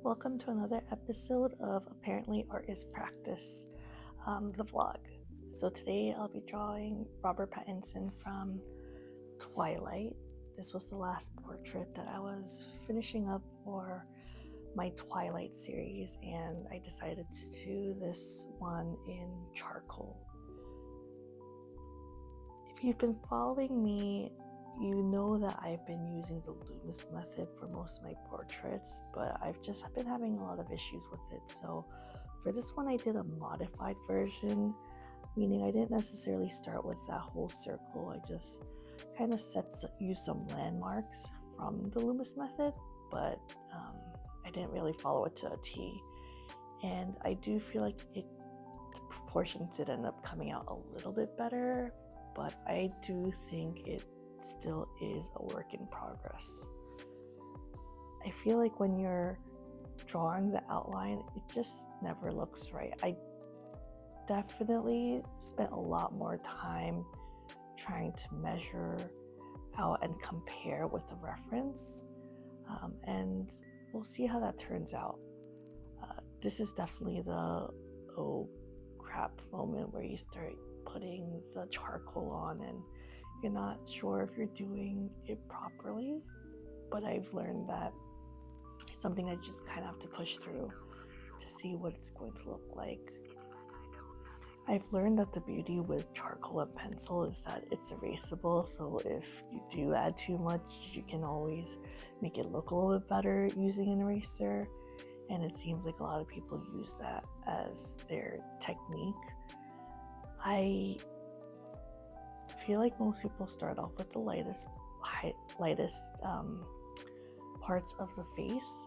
Welcome to another episode of Apparently Art is Practice, the vlog. So today I'll be drawing Robert Pattinson from Twilight. This was the last portrait that I was finishing up for my Twilight series, and I decided to do this one in charcoal. If you've been following me, you know that I've been using the Loomis method for most of my portraits, but I've just been having a lot of issues with it. So for this one, I did a modified version, meaning I didn't necessarily start with that whole circle. I just kind of used some landmarks from the Loomis method, but I didn't really follow it to a T. And I do feel like the proportions did end up coming out a little bit better, but I do think it still is a work in progress. I feel like when you're drawing the outline, it just never looks right. I definitely spent a lot more time trying to measure out and compare with the reference, and we'll see how that turns out. This is definitely the oh crap moment where you start putting the charcoal on and you're not sure if you're doing it properly, but I've learned that it's something I just kind of have to push through to see what it's going to look like. I've learned that the beauty with charcoal and pencil is that it's erasable, so if you do add too much, you can always make it look a little bit better using an eraser, and it seems like a lot of people use that as their technique. I feel like most people start off with the lightest parts of the face,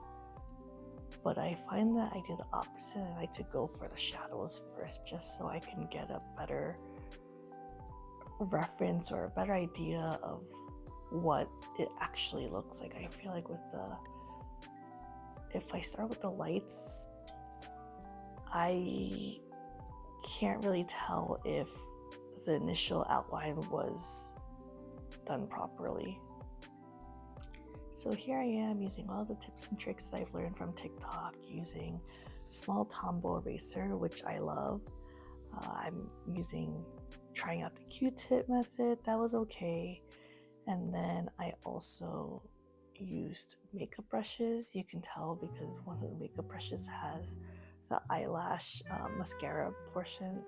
but I find that I do the opposite. I like to go for the shadows first just so I can get a better reference or a better idea of what it actually looks like. I feel like if I start with the lights, I can't really tell if the initial outline was done properly. So here I am using all the tips and tricks that I've learned from TikTok, using a small Tombow eraser, which I love. I'm trying out the Q-tip method. That was okay. And then I also used makeup brushes. You can tell because one of the makeup brushes has the eyelash mascara portion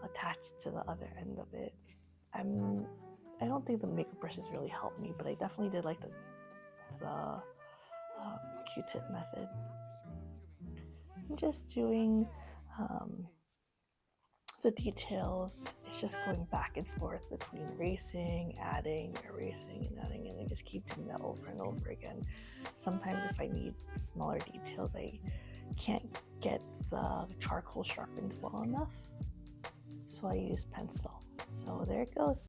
attached to the other end of it. I don't think the makeup brushes really helped me, but I definitely did like the Q-tip method. I'm just doing the details. It's just going back and forth between erasing, erasing, and adding, and I just keep doing that over and over again. Sometimes if I need smaller details, I can't get the charcoal sharpened well enough, so I use pencil. So there it goes.